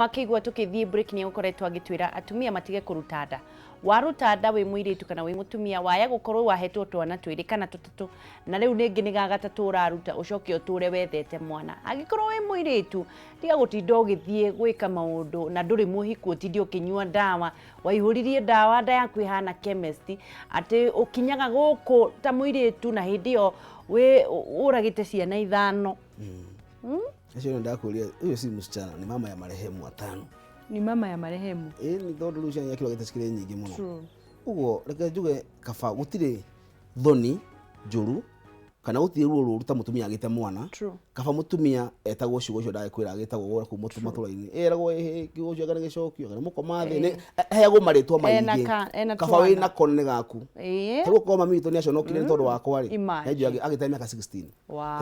Wakigwa tukithie break ni ukoretwa agitwira atumia matige kuruta nda waruta nda wi muiritu kana wi mutumia waya gukorwo wahetwo twana twiri kana tutatu na riu ningi ni gagatatu uraruta ucoke uture wethete mwana agikorwo wi muiritu tiga gutinda ugithie gwika maundu na nduri muhiku utindi ukinyua ndawa waihuririe ndawa nda yaku ihana chemist ati ukinyaga guku ta muiritu na hindi yo we uragite ciana ithano Acio ndakuria uyo si msichana ni mama ya marehemu watano. Ni mama ya marehemu. Ni tondu rucia ya kilo gitasikire nyingi muno. Ugo reke njuge kaba gutire thoni njuru kana gutire ruo ruta mutumia agite mwana. Kaba mutumia etagwo ciugo cio ndagikwira agitagwo gora ku mutuma turaini. Eragwo kiugo cio kana gicokio kana mukoma thi ni heagwo maritwa maingi. Kaba wina konne gaku. Tago koma mito ni aconokire tondu wakwa ri. Hejo agite miaka 16.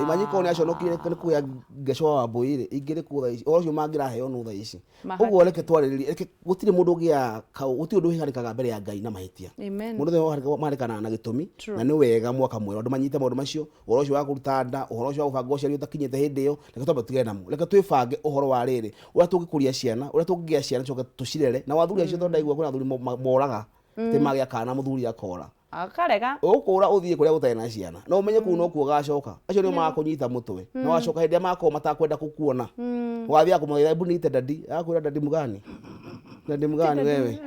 Imanyi ko ni aconokire ni kuya ngecwa wa boire igire ku tha ici. Ocio mangira heo no tha ici. Ugo reke twariririe reke gutire mundu gia gutire undu hikarikaga mbere ya Ngai na mahitia. Mundu the marikana na gitumi na ni wega mwaka mwera ndu manyite maundu macio uhoro ucio wa kuruta nda uhoro ucio wa gubanga uciari utakinyite hindi iyo reke twambe tuge namo reke twibange uhoro wa riri uria tungikuria ciana uria tungigia ciana coke tucirere na wathuri acio tonda igua kuna thuri moraga te magia kana muthuri akora akarega ukura uthie kuria gutari na ciana no umenye ku no ku gacoka acio ni makunyita mutwe no wacoka hindi mako matakwenda kukuona wathia kumwira bunite dadi akwira dadi mugani dadi mugani wewe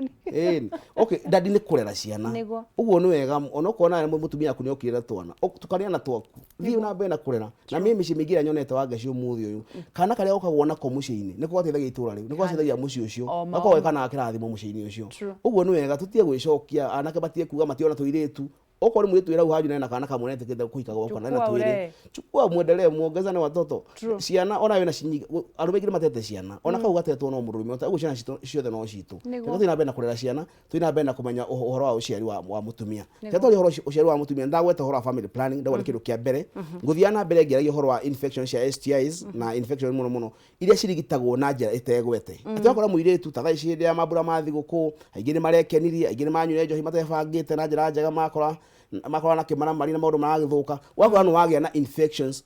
okay dadi ni kurera ciana uguo ni wega onokona mutumia aku ni okirira twana tukania na twaku thii na mbere na kurera na mimi micimingira nyonete wa gacio muthi uyu kana karia ukagwona ko muciini ni kwateithagia itura riu ni kwateithagia muci ucio akwa kana kirathimo muciini ucio uguo ni wega tutie gwicokia anake batie kuga mationa tuiritu okori mwitu ira uhaju na kana kamonete kenda kuika goko na tuire chukua muendelee muongezane watoto ciana ona wena cinyi arumegire matete ciana ona kau gatetwo no murume uguo ciana ciothe no citu ngo thina bena kurera ciana thina bena kumenya uhoro wa uciari wa mutumia tetori uhoro uciari wa mutumia ndagweta uhoro wa family planning ndagwa kindu kia mbere nguthiana mbere ngeragia uhoro wa infection cia STIs na infection muno iria cirigitagwo na njira itegwete atakora muiretu tatha ici ndi ya mabura mathi guku aingire marekenirie aingire manyure njohi matebangite na njira njega makora na kimara marina maundu maragithuka wagora no wagia na infections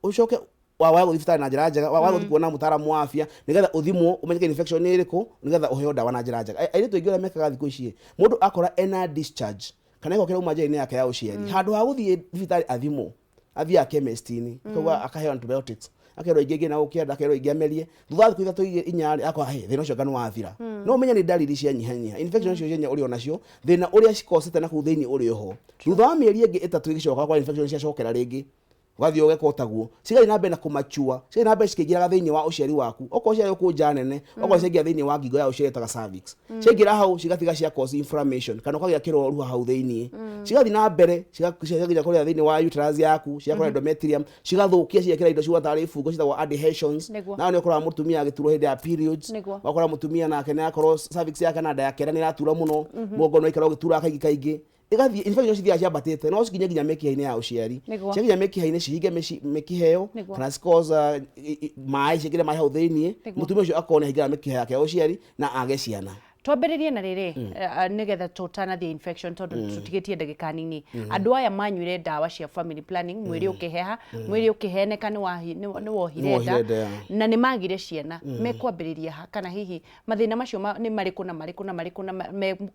ucoke wa guthibitari na njira njega wa guthikuona mutaaramu wa afya nigetha uthimwo umenyeke infection ni iriku nigetha uheo dawa na njira njega aire tuingira mekaga thiku ici mundu akora ena discharge kana iko kira umajeri ni yake ya uciari handu ha guthie thibitari athimwo athia chemist-ini akauga akaheo antibiotics akero igege na ukienda akero igemerie thutha thiku ithatu inyari akwa thina ucio ngano wathira no umenya ni dalili cia nyihanyiha infection cio cia uri onacio thina uria cikosete na ku thiini uri ho thutha wa mieri ingi itatu igicoka kwa infection cia cokera ringi ugathio ugekotagwo cigai na mbere na kumachua cigai na mbere cikigiraga thiini wa uciari waku oko ciari ku njanene oko cigia thiini wa ngingo ya uciari ta cervix cigira hau cigatiga cia cause inflammation kana ukagia kiro ruha hau thiini cigathi na mbere cigagia kuria thiini wa uterus yaku ciakora endometrium cigathukia ciekira indo ciwa tari fungo citagwo adhesions na ni ukora mutumia agiturwo hindi ya periods wakora mutumia nake ni akorwo cervix yake na nda yake ni ratura muno mugongo no ikara ugitura kaingi igathi infection cithia ciambatite no cikinye ginya mekiha-ini ya uciari cikinya mekiha-ini cihinge mekiheo kana cikoza mai cikire mai hau thiini mutumia ucio akona hingira mekiha yake ya uciari na age ciana twambiririe na riri nigetha tutanathia infection tondu tutigitie ndagika nini andu aya manyuire ndawa cia family planning mwiri ukiheha mwiri ukiheneka ni wohire nda na ni magire ciana mekwambiriria ha kana hihi mathina macio ni mariku na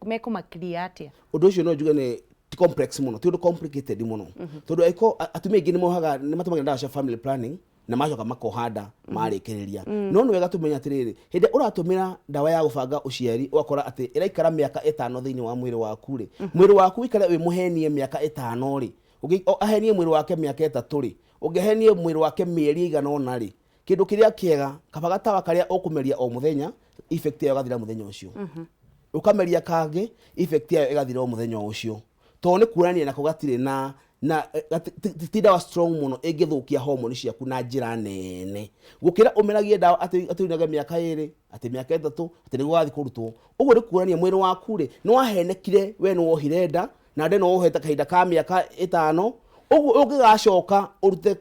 mekuma clear atia undu ucio no njuge ni complex muno ti undu complicated muno tondu aiko atumia ingi ni mohaga ni matumagira ndawa cia family planning na macoka makohanda marikiriria no ni wega tumenya atiriri hindi uratumira ndawa ya gubanga uciari ugakora ati iraikara miaka 5 thiini wa mwiri waku ri mwiri waku ikare wi muhenie miaka 5 ri ahenie mwiri wake miaka 3 ri ungehenie mwiri wake mieri igana ona ri kindu kiria kiega kabaga tawa karia ukumeria o muthenya effect yayo gathira muthenya ucio ukameria kangi effect yayo igathira o muthenya ucio to ni kurania na kugatire na tinda wa strong muno igithukia hormone ciaku na njira nene gukira umeragie dawa ati unaga miaka 2 ati miaka 3 ati ni gwathi kurutwo uguo ni kurania mwiri waku ri no wahenekire we no wohirenda na nde no woheta kahinda ka miaka 5 uguo ungigacoka urute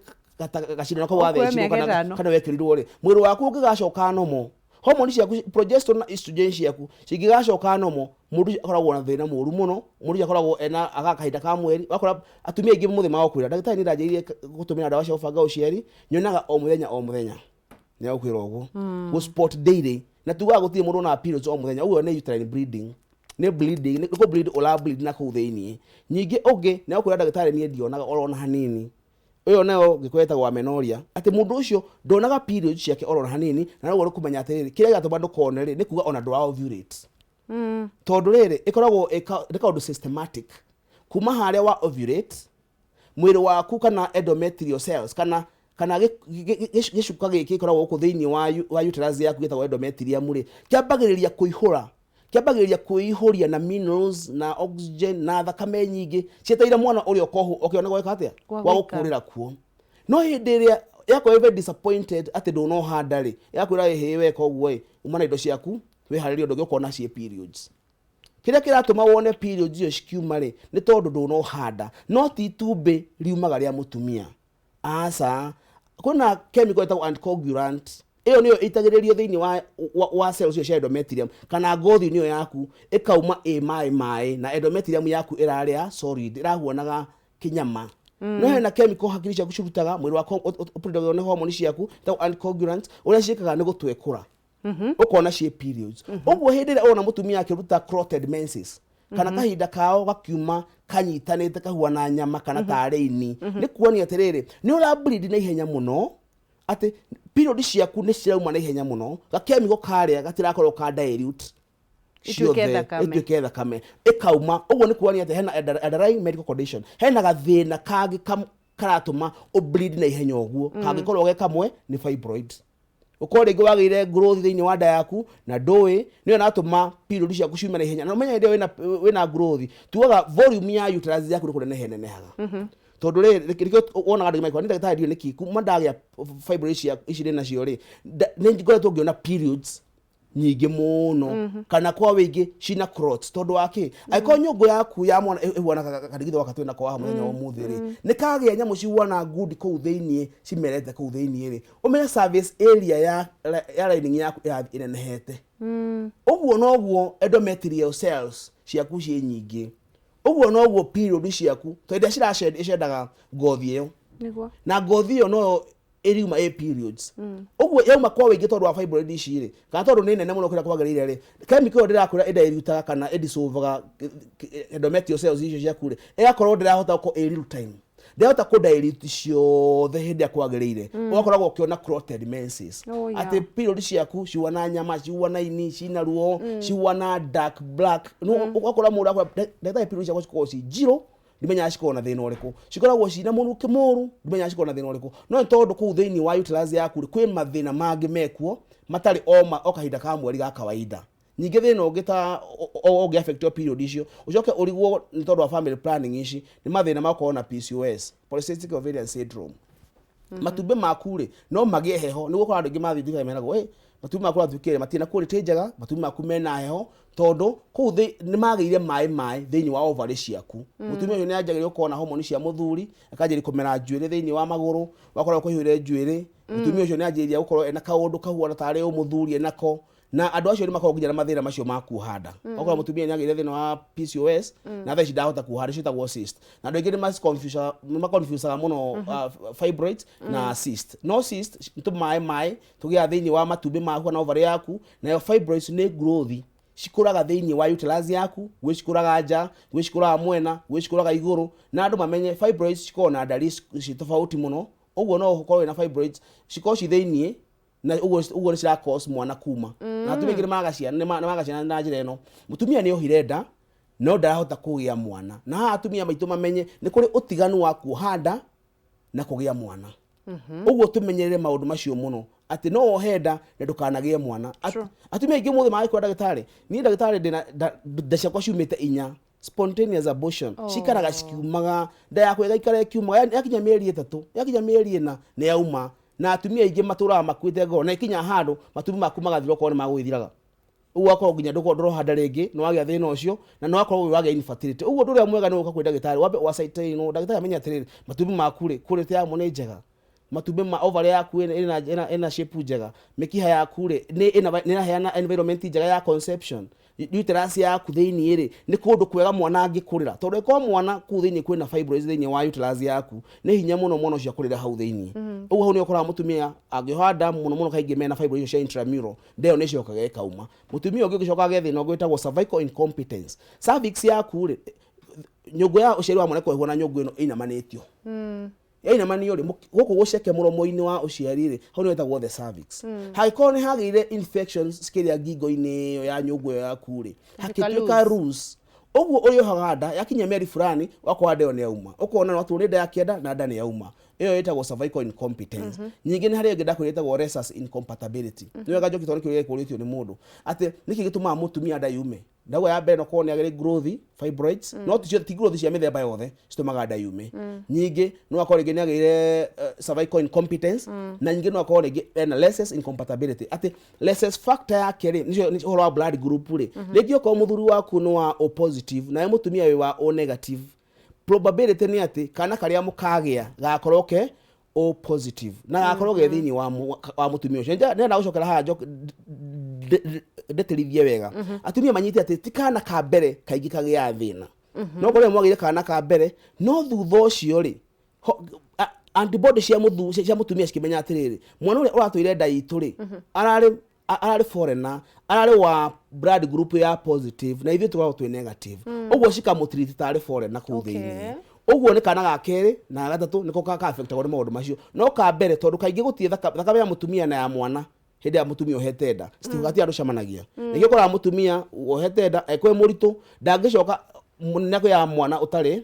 gacindano kwa wathe kana wekirirwo ri mwiri waku ungigacoka nomo hormone ciaku progesterone na estrogen ciaku cigigacoka nomo mundu akoragwo na thina muru muno mundu akoragwo ena agakahinda ka mweri wakora atumia ingi muthi magokwira ndagitari ni ndajirie gutumira ndawa cia gubanga uciari nyonaga o muthenya ni akwira uguo go sport daily na tuga gutie mundu na periods o muthenya uguo ni uterine bleeding ni bleeding ni ko bleed ola bleed na ku thiini nyingi ungi ni akwira ndagitari ni ndionaga orona hanini uyo nayo gikweta gwa menoria ati mundu ucio ndonaga periods ciake orona hanini na no kumenya atiriri kire gatuma ndukone ri ni kuga ona ndwa ovulate tondu riri ikoragwo ni kaundu systematic kuma haria wa ovulate mwiri waku kana endometrial cells kana gicuka giki ikoragwo ku thiini wa uterus yaku gitagwo endometrium ri kiambagiriria kuihuria na minerals na oxygen na thakame nyingi cietaira mwana uri okohu okiona gweka atia wa gukurira kuo no hindi ria yako very disappointed ati ndono handari yakwira hewe koguo umana indo ciaku we hariri undu gikona cie periods kira kiratuma wone periods iyo cikiuma ri ni tondu ndono handa no ti tumbe riumaga ria mutumia asa kuna chemical etagwo anticoagulant iyo niyo itagiririo thiini wa cells cia endometrium kana ngothi niyo yaku ikauma mai na endometrium yaku iraria solid irahuonaga kinyama no hena chemical hakiri ciaku cirutaga mwiri wako produce ne hormone ciaku ta anticoagulant uria ciikaga ni gutwekura ukona cie periods uguo hindi ria ona mutumia akiruta clotted menses kana kahinda kao gakiuma kanyitanite kahuana nyama kana tareini ni kuonia atiriri ni ura bleed na ihenya muno ati period ciaku ni cirauma na ihenya muno gakemigo karia gatirakorwo ka dilute ituike thakame ikauma uguo ni kuonia ati hena underlying medical condition hena gathina kagi karatuma bleed na ihenya uguo kangikorwo ge kamwe ni fibroid ukore ngo wagire growth thiini wa nda yaku na ndoi niyo natuma period ciaku ciuma na ihenya na umenya ndio wina growth tuaga volume ya uterus yaku ni kunenehaga tondu rikirikio wona ndigima kwa ndagitari ni kiku mandagia fibroids ici na cio ri ni ngoretwo ngiona periods nyingi muno kana kwa wingi cina clots tondu waki aiko nyungu yaku ya mwana ihuana kadigitho wakatwena kwa muthenya wa muthi ri ni kagia nyamu ciwana good ku thiini cimerete ku thiini ri umenya service area ya lining yaku inenehete uguo noguo endometrial cells ciaku cie nyingi uguo noguo period ciaku tondu icendaga ngothi iyo na ngothi iyo no iriuma periods uguo yauma kwa wingi tondu wa fibroid ici ri kana tondu ni nene muno kira kwagirire ri chemical ndirakwira idairutaga kana edisolvaga endometrial cells icio ciaku ri igakorwo ndirahota ko little time ndihota ku dilute ciothe hindi akwagirire ugakoragwo ukiona clotted menses ati period ciaku ciwana nyama ciwana ini cina ruo ciwana dark black no ugakora mundu akora ndeta period ciaku cikorwo ci zero ndimenya cikorwo na thina uriku cikoragwo cina muruke muru ndimenya cikorwo na thina uriku no tondu ku thiini wa uterus yaku kwi mathina mangi mekuo matari o kahinda ka mweri ga kawaida nyingi thina ungita ogi affect your period icio ucoke urigwo ni tondu wa family planning ici ni mathina makoro na PCOS polycystic ovarian syndrome matumbe maku ri no magie heho niguo kwa andu mathi thika menago matumbe maku athukire matina quality njega matumbe maku mena heho tondu ku ni magire mai thiini wa ovary ciaku mutumia uyu ni anjagirio kona hormone cia muthuri akanjiri kumera njuire thiini wa maguru wakorwo kuhiure njuire mutumia uyu ni anjiria gukorwo ena kaundu kahuana tare umuthuri enako na andu acio ni makorwo nginya mathira macio maku handa okora mutumia ni agire thina wa PCOS na tha ndahota kuhanda citagwo cyst na andu ingi ni maconfuse muno fibroids na cyst no cyst ntu mai tugia thiini wa matumbi maku na ovary yaku na fibroids ni growth cikuraga thiini wa uterus yaku gwicikuraga nja gwicikuraga mwena gwicikuraga iguru na andu mamenye fibroids cikona ndari citofauti muno uguo no ukorwo na fibroids cikoo ci thiini na uguo ni cira cause mwana kuma na atumia magaciana na njira ino mutumia ni ohirenda no ndarahota kugia mwana na atumia maitu mamenye ni kuri utiganu wa kuhanda na kugia mwana uguo tumenyerere maundu macio muno ati no ohenda na ndukanagie mwana atumia ingi muthe mai kwa ndagitari ni ndagitari nda ciakwa ciumite inya spontaneous abortion cikaraga cikiumaga nda yakwa igaikara ikiumaga yakinya mieri 3 yakinya mieri 4 ni yauma na atumia ingi maturaga makwite ngoro na ikinya handu matumbi maku magathirwo ko ni magwithiraga uguo akorwo nginya ndoro handa ringi no wagia thina ucio na no akorwo wagia infertility uguo nduria mwega ni uka kwi ndagitari wabe wasaite no ndagitari amenya atiriri matumbi maku ri quality yamo ni njega matumbe ma ovary yaku ina shape njega mikiha yaku ri ni inaheana environment njega ya conception uterus yaku thiini ri ni kundu kwega mwana angikurira tondu ko mwana ku thiini kwina fibroids thiini wa uterus yaku ni hinya muno mwana ucio kurira hau thiini uguo hau ni ukora mutumia angihoda muno kaingi mena fibroids cia intramural ndeo ni cokaga ikauma mutumia ungi gicoka gethi no gwitagwo cervical incompetence cervix yaku ri nyungu ya uciari wa mwana kwehwo na nyungu ino inamanitio inamanio ri guku guceke muromo-ini wa uciari ri hau ni wetagwo the cervix hagikoro ni hagire infections skiria ngingo-ini iyo ya nyungu yaku ri hakituika loose uguo uriohaga nda yakinya mieri fulani wakwa ndeo ni yauma ukona no tu nda yakienda na nda ni yauma iyo yetagwo cervical incompetence nyingi ni hari ngenda kwitagwo rhesus incompatibility niyo gajoki tondu kiuria kuritio ni mundu ati niki gituma mutumia nda yume ndago ya mbere no kone agire growth fibroids no ti growth cia mithemba yothe citumaga nda yume nyingi no akore ngi ni agire cervical incompetence na nyingi no akore ngi ena rhesus incompatibility ati rhesus factor yake ri ni horo wa blood group ri rĩngĩ ko muthuri waku no wa O positive na mutumia wi wa O negative probability ni ati kana karia mukagia gakorwo ke O positive na gakorwo ge thiini wa mutumia ucio nda gucokera haha ndeterithie wega atumia manyite ati tikana ka mbere kaingi kagia thina no kore mwagire kana ka mbere no thutha ucio ri antibody cia mutumia cikimenya atiriri mwana uria uratwire nda itu ri arari foreigner arari wa blood group ya positive na ithuĩ tũkoragwo twĩ negative ũguo cikamũtreat tarĩ foreigner kũu thĩinĩ ũguo nĩ kana ga kerĩ na gatatũ nĩko ka affectagwo nĩ maũndũ macio no ka mbere tondũ kaingĩ gũtirĩ thakame ya mũtumia na ya mwana hĩndĩ ya mũtumia ohete nda citigati andũ camanagia nĩkĩo ũkoraga mũtumia ohete nda ekwe mũritũ ndangĩcoka nako ya mwana utari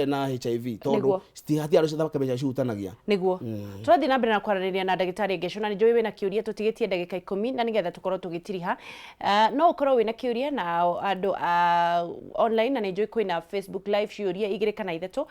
na HIV tondu stihati aro thakame cia cihutanagia niguo turathi na mbere na kwarĩrĩria na ndagĩtarĩ Ngecho na nĩ njũĩ wĩna kĩũria tũtigĩtie ndagĩka 10 na nĩgetha tũkorwo tũgĩtiriha no ũkorwo wĩna kĩũria na andũ online na nĩ njũĩ kwĩna Facebook live ciũria igĩrĩ kana ithatũ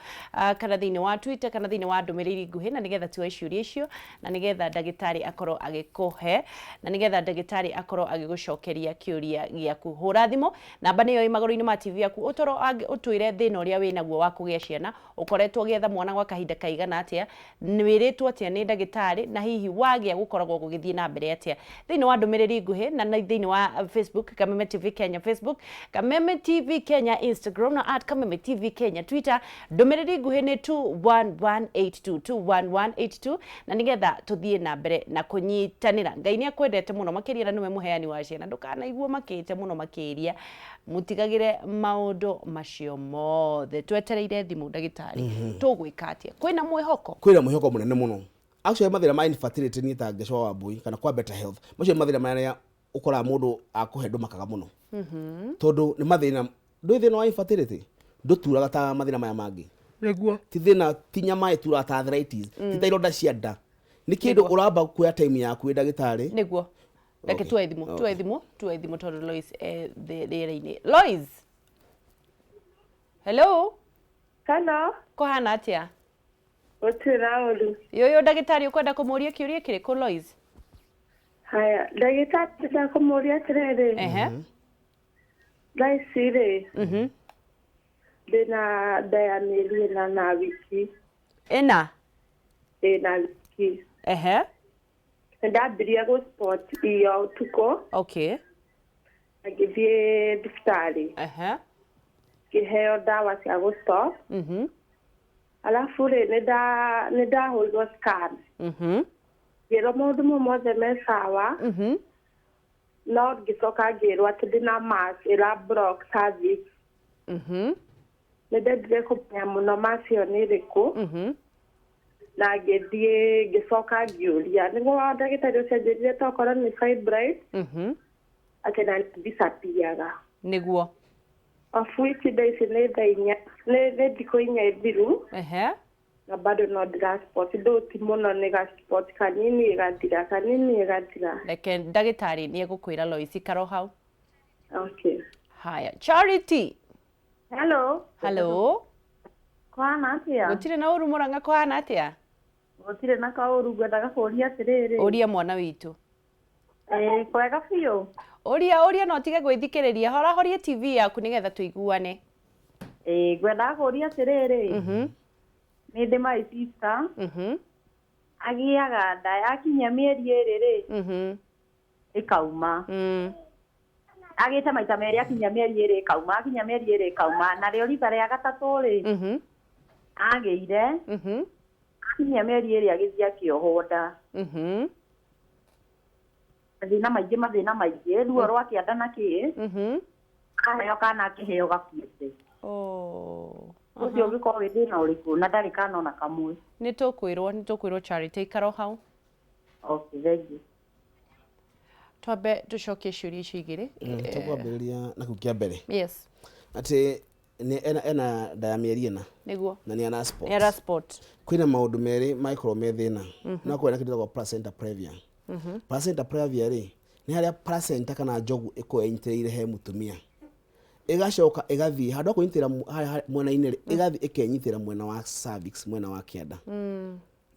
kana thĩinĩ wa Twitter kana thĩinĩ wa ndũmĩrĩri nguhĩ na nĩgetha tuoe ciũria icio na nĩgetha ndagĩtarĩ akorwo agĩkũhe na nĩgetha ndagĩtarĩ akorwo agĩgũcokeria kĩũria gĩaku hũra thimũ namba nĩyo ĩ magũrũ-inĩ ma TV yaku utoro utwire thina uria winaguo wa kugia ciana ukoretwo getha mwana gwa kahinda kaigana atia nwiritwo atia ni ndagitari na hihi wagia gukoragwo gugithie na mbere atia thini wa ndumiriri nguhi na thini wa Facebook Kameme TV Kenya Facebook Kameme TV Kenya Instagram na @Kameme TV Kenya Twitter ndumiriri nguhi ni 21182 na nigetha tuthie na mbere na kunyitanira Ngai ni akwendete muno makiria na niwe muheani wa ciana ndukanaigua makite muno makiria mutigagire maundu macio mothe twetereire thimu ndagitari tugwika atia kwina mwihoko munene muno actually mathira ma infertility ni ta Ngecho wa Mbui kana kwa better health macio mathira marĩa ukora mundu akuhe ndumakaga muno tondu ni mathina thina wa infertility nduturaga ta mathina maya mangi niguo ti thina ti nyama itura ta arthritis ti ta ironda cia nda ni kindu uramba kuya time yaku ndagitari niguo Reke tuwe thimu tondu Lois the Lois hello kohana atia Otiraulu yoyo ndagitari ukwenda kumuria kiuria kiriku Lois haya ndagitari ndakumuria atiriri Laisire ndina diameli na wiki ena wiki ndambirie go sport iyo tuko okay agithie diftari kiheo dawa cia go stop alafu ri nida holgo scan gero maundu mothe me sawa no gicoka ngirwo ati ndina mass ira block cervix ndendire kumenya muno macio ni riku na ngithie gicoka ngiuria niguo ndagitari ucio anjirire tokorwo ni fibroid ati na ndisapiaga niguo afuiti daisi ni thainya ni thikũ inya ithiru na bado no ndirasport nduti muno ni gasport kanini igathira reke ndagitari ni egukwira Lois karo hau okay haya Charity hello kwana atia gutire na uru muranga kwana atia gutire na kauru ngwendaga kuria atiriri uria mwana witu kwega biũ uria no tige gwithikiriria horia TV yaku nigetha tuiguane ngwendaga kuria atiriri ni ndi my sister agiaga nda yakinya mĩeri ĩrĩ ĩkauma agĩte maita merĩ akinya mĩeri ĩrĩ ĩkauma akinya mĩeri ĩrĩ ĩkauma na rĩo rita rĩa gatatũ rĩ agĩire akinya mĩeri ĩrĩ agĩthiĩ akĩohwo nda mathĩna maingĩ ruo rwa kĩanda na kĩ kaheo kana akĩheo gakuĩte ũcio ũngĩkorwo wĩ thĩna ũrĩkũ na ndarĩ kana ona kamwe nĩ tũkwĩrwo Charity ikaro hau. Okay, thank you. Twambe tucokie ciũria icio igĩrĩ. Tũkwambĩrĩria na kĩu kĩa mbere. Yes. Atĩ ena nda ya mĩeri ĩna. Nĩguo. Na nĩ ana sport. Era sport. Kwĩna maũndũ merĩ maikorwo me thĩna. No kwĩna kĩndũ gĩtagwo placenta previa. Placenta previa rĩ nĩ harĩa placenta kana njogu ĩkorwo ĩnyitĩrĩire he mũtumia. Igacoka igathiĩ handũ kũnyitĩra mwena-inĩ igathiĩ ĩkenyitĩra mwena wa cervix mwena wa kĩanda.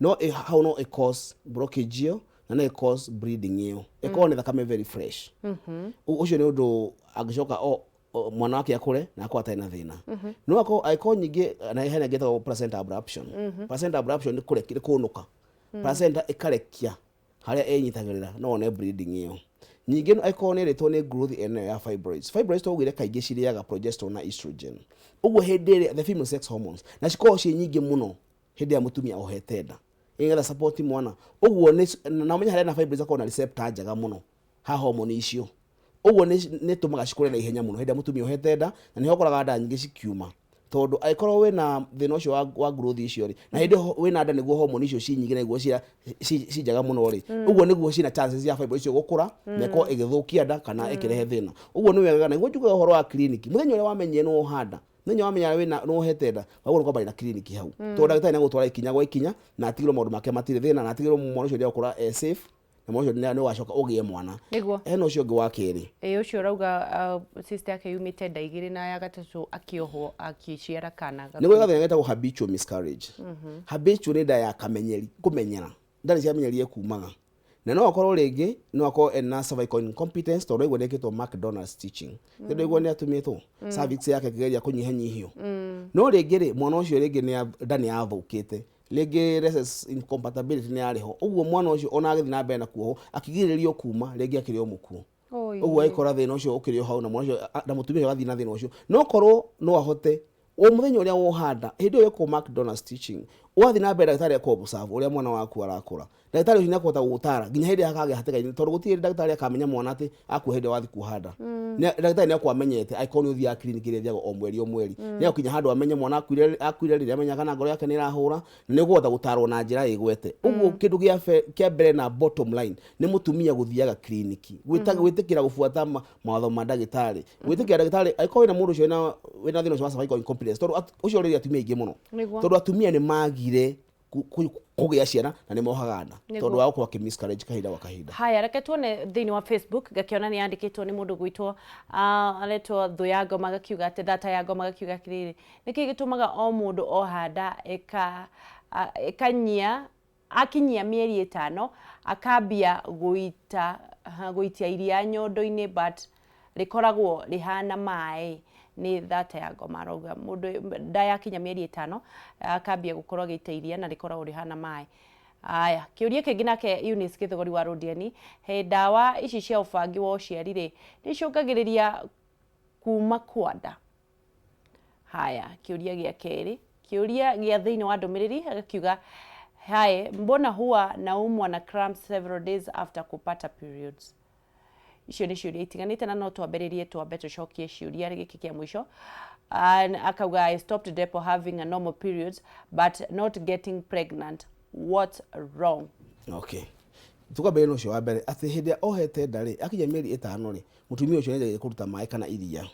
No hau no cause blockage ĩyo na no cause bleeding ĩyo. Ĩkorwo nĩ thakame very fresh. Ũcio nĩ ũndũ angĩcoka mwana wake akũre na akorwo atarĩ na thĩna. No akorwo nyingĩ na hena gĩtagwo placenta abruption. Placenta abruption nĩ kũnũka. Placenta ĩkarekia harĩa ĩnyitagĩrĩra no one bleeding ĩyo. Nyingĩ akorwo nĩ rĩtwo nĩ growth ene ya fibroids. Fibroids tũgwire kaingĩ cirĩaga progesterone na estrogen. Ũguo hĩndĩ ĩrĩa the female sex hormones na cikorwo ciĩ nyingĩ mũno hĩndĩ ya mũtumia ohete nda. Ĩgetha support mwana. Ũguo na ũmenya harĩa na fibroids akorwo na receptor njega mũno ha hormone icio. Ũguo nĩ tũmaga cikũre na ihenya mũno hĩndĩ ya mũtumia ohete nda na nĩ ũkoraga nda nyingĩ cikiuma. Tondũ aikorwo wĩna thĩna ũcio wa growth icio rĩ na hĩndĩ wĩna nda nĩguo hormone icio ci nyingĩ na nĩguo ci njega mũno rĩ ũguo nĩguo cina chances ya fibroids icio gũkũra na ĩkorwo ĩgĩthũkia nda kana ĩkĩrehe thĩna. Ũguo nĩ wega na nĩguo njugaga ũhoro wa clinic mũthenya ũrĩa wamenyire nĩ wohanda mũthenya wamenya wĩna no ohete nda wagũrwo kwamba na clinic hau. Tondũ ndagĩtarĩ nĩagũtwara ikinya gwa ikinya na atigĩrwo maũndũ make matirĩ thĩna na atigĩrwo mwana ũcio nĩ agũkũra safe na mwana ũcio nĩ ũgacoka ũgĩe mwana. Hena ũcio ũngĩ wa kerĩ. Ũcio ũrauga sister yake yumĩte nda igĩrĩ na ya gatatũ akĩohwo akĩciara kana. Nĩ gwĩgathĩna getagwo habitual miscarriage. Habitual nĩ nda ya kamenyeri kũmenyera nda nĩ ciamenyerie kumaga na no akorwo rĩngĩ no akorwo ena cervical incompetence tondũ ĩgwo nĩkĩtwo McDonald's stitching. Tondũ ĩgwo nĩ atumĩtwo cervix yake kĩgeria kũnyihanyihio. No rĩngĩ rĩ mwana ũcio rĩngĩ nda nĩ yathũkĩte rĩngĩ rhesus incompatibility nĩ yarĩho. Ũguo mwana ũcio ona agĩthiĩ na mbere na kuoho akigĩrĩrio kuma rĩngĩ akĩrĩ o mũkuo. Ũguo aikora thĩna ũcio ũkĩrĩ hau na mwana ũcio na mũtumia ũcio agathiĩ na thĩna ũcio. No korwo no ahote mũthenya ũrĩa wohanda hĩndĩ ĩyo ĩkwo McDonald's stitching ũgathiĩ na mbere ndagĩtarĩ akobserve ũrĩa mwana waku arakũra. Ndagĩtarĩ ũcio nĩakũhota gũgũtara nginya hĩndĩ akagĩa hatĩka-inĩ tondũ gũtirĩ ndagĩtarĩ akamenya mwana atĩ akua hĩndĩ wathiĩ kuohanda. Ndagĩtarĩ nĩakorwo amenyete aikorwo nĩ ũthiaga clinic ĩrĩa ĩthiaga o mweri o mweri. Nĩagũkinya handũ amenye mwana akuire rĩrĩa amenya kana ngoro yake nĩ ĩrahũra na nĩũkũhota gũtarwo na njĩra ĩgwete. Ũguo kĩndũ kĩa mbere na bottom line nĩ mũtumia gũthiaga clinic gwĩtĩkĩra gũbuata mawatho ma ndagĩtarĩ. Gwĩtĩkĩra ndagĩtarĩ aikorwo wĩna mũndũ ũcio wĩna thĩna ũcio wa cervical incompetence tondũ ũcio rĩrĩa atumia aingĩ mũno tondũ atumia nĩ magire kũgĩa ciana na nĩ mohaga nda tondũ wa gũkorwo miscarriage kahinda gwa kahinda. Haya reke tuone thĩinĩ wa Facebook gakiona nĩ yandĩkĩtwo nĩ mũndũ gwitwo aretwo thũ ya ngoma gakiuga atĩ data ya ngoma gakiuga atĩrĩrĩ nĩkĩ gĩtũmaga o mũndũ ohanda ĩkanyia akinyia mĩeri 5 akambia gũitia iria nyondo-inĩ but rĩkoragwo rĩhana maĩ ni data ya ngoma arauga mũndũ nda yakinya mĩeri 5 akambia gũkorwo gĩita iria na rĩkoragwo rĩhana maĩ. Aya kĩũria kĩngĩ nake Eunice Gĩthogori wa Rodiani he ndawa ici cia ũbangi wa ũciari rĩ nĩcũngagĩrĩria kuma kwa nda. Haya kĩũria gĩa kerĩ kĩũria gĩa thĩinĩ wa ndũmĩrĩri agakiuga haya mbona huwa naumwa na cramps several days after kupata periods. Icio nĩ ciũria itiganĩte na no twambĩrĩrie tũcokie ciũria gĩkĩ kĩa mũico. Akauga I stopped depo having a normal periods but not getting pregnant. What's wrong? Okay. Tukambere no cio wa mbere atĩ hĩndĩ ohete nda rĩ akinya mĩeri 5 rĩ mũtumia ũcio nĩendagia kũruta maĩ kana iria.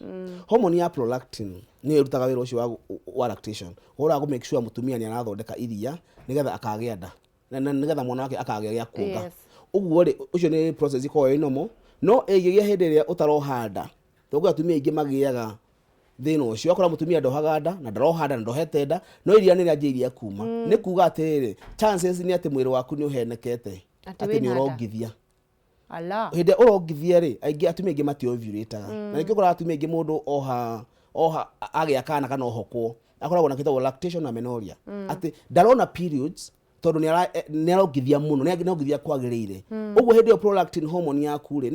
Hormone ya prolactin nĩ ĩrutaga wĩra ũcio wa lactation. Ũraga make sure mũtumia nĩ arathondeka iria nĩgetha akagĩa nda na nĩgetha mwana wake akagĩa gĩa kuonga. Ũguo rĩ ũcio nĩ process ĩkoragwo ĩ normal no ĩgĩgĩa hĩndĩ ĩrĩa ũtarohanda tondũ atumia aingĩ magĩaga thĩna ũcio akora mũtumia ndohaga nda na ndarohanda na ndohete nda no iria nĩ rĩanjĩrĩria kuma nĩ kuga atĩrĩrĩ chances nĩ atĩ mwĩrĩ waku nĩ ũhenekete atĩ nĩ ũrongithia. Hĩndĩ ũrongithia rĩ aingĩ atumia aingĩ matiovulataga na nĩkĩo ũkoraga atumia aingĩ mũndũ agĩa kana kana ohokwo akoragwo na kĩtagwo lactation amenorrhea atĩ ndarona periods tondu ni arongithia muno ni arongithia kwagirire uguo hindi yo prolactin hormone yaku ri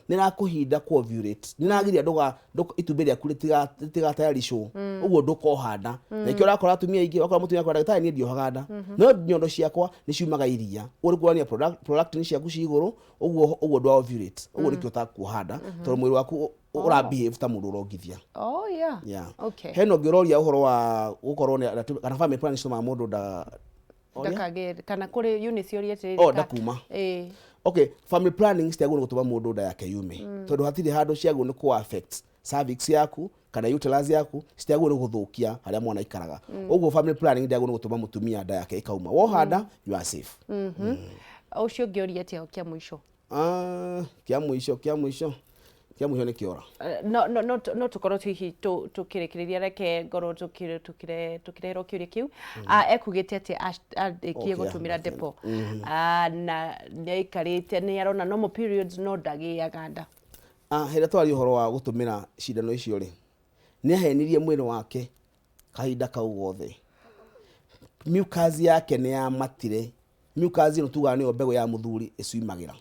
ni rakuhinda ku ovulate ni ragiria nduga itumbi ryaku ritigatayarishwo uguo ndukohanda na ikio rakora atumia ingi wakora mutumia kwa ndagitari ni ndiohaganda no nyondo ciakwa ni ciumaga iria uri kuania prolactin ciaku ci iguru uguo ndwa ovulate uguo nikio takuhanda tondu mwiri waku ura behave ta mundu urongithia. Oh yeah. Okay. Heno ngiroria uhoro wa gukorwo kana family planning cituma mundu ndakage kana kuri unit yoria tiri ndakuma okay, family planning citiagwo gutuma mundu nda yake yume tondu hatiri handu ciagwo ni ku affect cervix yaku kana uterus yaku citiagwo ni guthukia haria mwana ikaraga uguo family planning ndiagwo ni gutuma mutumia nda yake ikauma wohanda you are safe. Ucio ngioria tia kia mwisho kia mwisho ni kiora no tukorwo hihi tukirekereria reke ngoro tukirehero kiuria kiu ekugite ati andikie gutumira depo na neikarite ni arona normal periods no ndagiaga nda hira twari uhoro wa gutumira cindano icio ri ni ahenirie mwiri wake kahinda kau gothe mucus yake ni ya matire mucus no tuga ni mbego ya muthuri iciumagira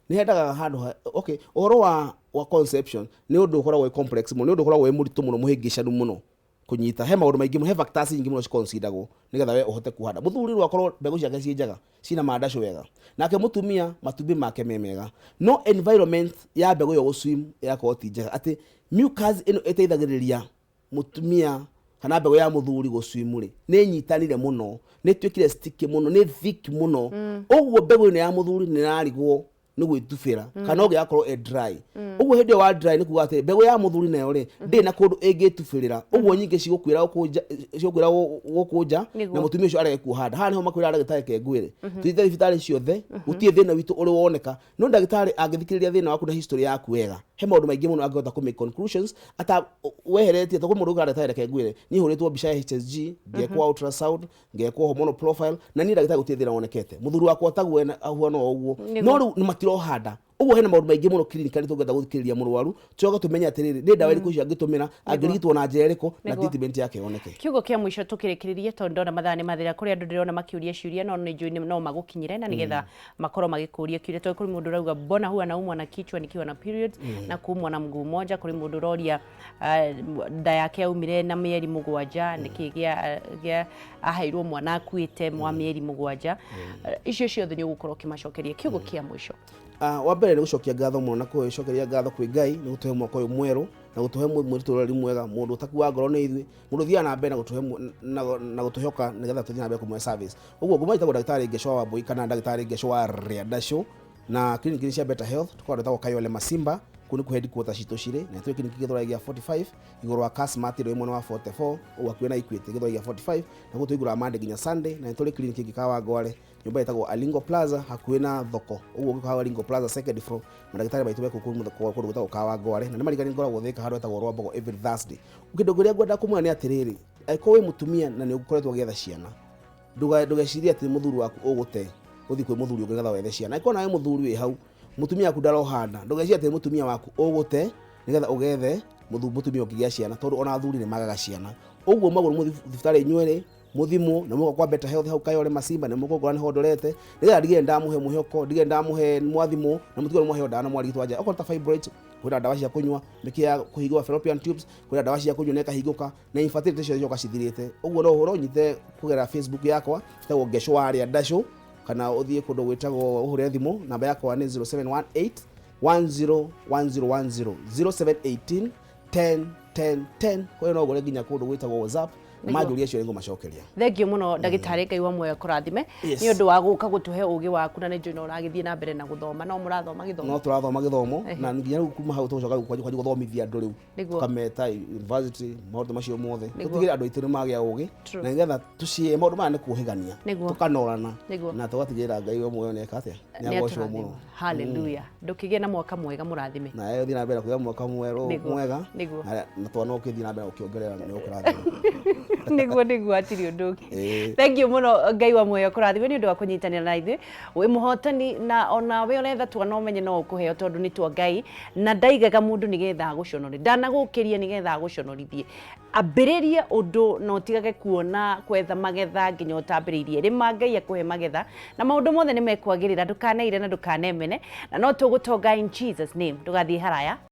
ni hendaga handu okay uhoro wa conception ni undu ukoragwo complex muno ni undu ukoragwo muritu muno muhingicanu muno kunyita he maundu maingi he factors ingi muno ciconsideragwo nigetha we uhote kuhanda muthuri ru akorwo mbegu ciake ci njega cina mandasho wega nake mutumia matumbi make memega no environment ya mbegu yo guswim yakorwo ti njega ati mucus ino eteithagiriria mutumia kana mbegu ya muthuri guswim ri ni nyitanire muno ni twikire sticky muno ni thick muno uguo mbegu ino ya muthuri ni narigwo ni gwitufira kana oge akorwo dry uguo hindi wa dry ni kuga ati mbegu ya muthuri nayo ri ndi na kundu ingitufirira uguo nyingi cigukwira gukunja na mutumia ucio arege kuhanda ha niho makwira ndagitari kengwire twite thibitari ciothe gutie thina witu uri woneka no ndagitari angithikiriria thina waku na history yaku wega he maundu maingi muno angihota ku make conclusions ata weheretie to mundu ndagitari kengwire ni huritwo mbica ya HSG ngekwa ultrasound ngekwa hormonal profile na ni ndagitari gutie thina wonekete muthuri wakwa taguo na ahuana uguo no riu ni matirohanda uguo hena maundu maingi muno clinically tugetha guthikiriria murwaru tuoga tumenya atiriri ni ndawa iriku cia ngitumira angirigitwo na njira iriku na treatment yake yoneke. Kiugo kia mwisho tukirekereria tondu ndona mathani mathira kuri andu ndirona makiuria ciuria no ni njui no magukinyire na nigetha makorwo magikuria kiuria to kuri mundu rauga mbona huwa naumwa na kichwa nikiwa na periods na kuumwa na mguu moja kuri mundu roria nda yake aumire na mieri mugwanja nikigia ahairwo mwana akuite mwa mieri mugwanja icio ciothe ni ugukorwo kimacokeria. Kiugo kia mwisho wa mbere ni gucokia ngatho muno na kucokeria ngatho kwi Ngai ni gutuhe mwaka uyu mweru na gutuhe mwiturori mwega mundu utakuwa ngoro ni ithui mundu thia na mbere na gutuhe na gutuhoka nigetha tuthie na mbere kumwe service uguo nguma itagwo ndagitari Ngeshwa wa Mbui kana ndagitari Ngeshwa wa Riadasho na clinic cia Better Health tukwa ndetagwo Kayole Masimba kuni ku headquarter citu cire na twe clinic githora gia 45 igoro wa Kasmati ro imwe wa 44 ugakwena Equity githora gia 45 na gutu igoro Monday nginya Sunday na tole clinic gikawa Gwale nyumba itagwo Alingo Plaza hakuena thoko uguo gikawa Alingo Plaza second floor mandagitari baitu beko kundu gutagwo kawa Gwale na marigani ngoragwo thika handu etagwo Rwambogo every Thursday ukindo guria gwenda kumwa ni atiriri aiko we mutumia na ni ukoretwo getha ciana ndugeciria ati muthuri waku ugute uthi kwi muthuri ugetha wethe ciana aiko nawe muthuri wi hau mutumia ku ndarohanda ndugeciria ati mutumia waku ugute nigetha ugethe mutumia ukigia ciana tondu ona athuri ni magaga ciana uguo maguru thibitari nywere muthimo na muko kwa Better Health hau Kayole Masimba na muko kwa ni hodorete nigetha ndige ndamuhe muhoko ndige ndamuhe mwathimo na mutugo muhe ndana mwarigitwa aja okorta fibroids kwira ndawa cia kunywa mikia kuhigwa fallopian tubes kwira ndawa cia kunywa neka higuka na infertility cio joka cithirite uguo no horo nyite kugera Facebook yakwa tagwo Ngeshwa wa Riadasho kana uthie kundu gwitagwo uhure thimo namba yakwa ni 0718 101010 0718 101010 kwa no gore ginya kundu gwitagwo WhatsApp majuria cio ngo macokeria. Thengio muno ndagitari Ngai wa muoyo kurathime ni undu wa guka gutuhe ugi waku na ni njui no uragithie na mbere na guthoma no murathoma githomo no turathoma githomo na nginya kuma hau tucoka kwaje guthomithia andu riu tukameta university maundu macio mothe tutigire andu itiri magia ugi na ngetha tucie maundu maya ni kuhigania tukanorana na tugatigira Ngai wa muoyo neka atia ni agocwo muno. Hallelujah. Ndukigie na mwaka mwega murathime na ethi na mbere kugia mwaka mwega na twana ukithie na mbere ukiongerera ni ukurathime. niguo atiri undu ungi thank you muno Ngai wa muoyo kurathime ni undu wa kunyitanira na ithuĩ wi muhotani na ona we uretha twana umenye no ukuheo tondu ni twa Ngai na ndaigaga mundu nigetha guconori ndanagukiria nigetha guconorithie ambiririe undu no tigage kuona kwetha magetha nginya utambiririe rima Ngai akuhe magetha na maundu mothe ni mekwagirira ndukaneire na ndukanemene na no tugutonga in Jesus name ndugathie haraya.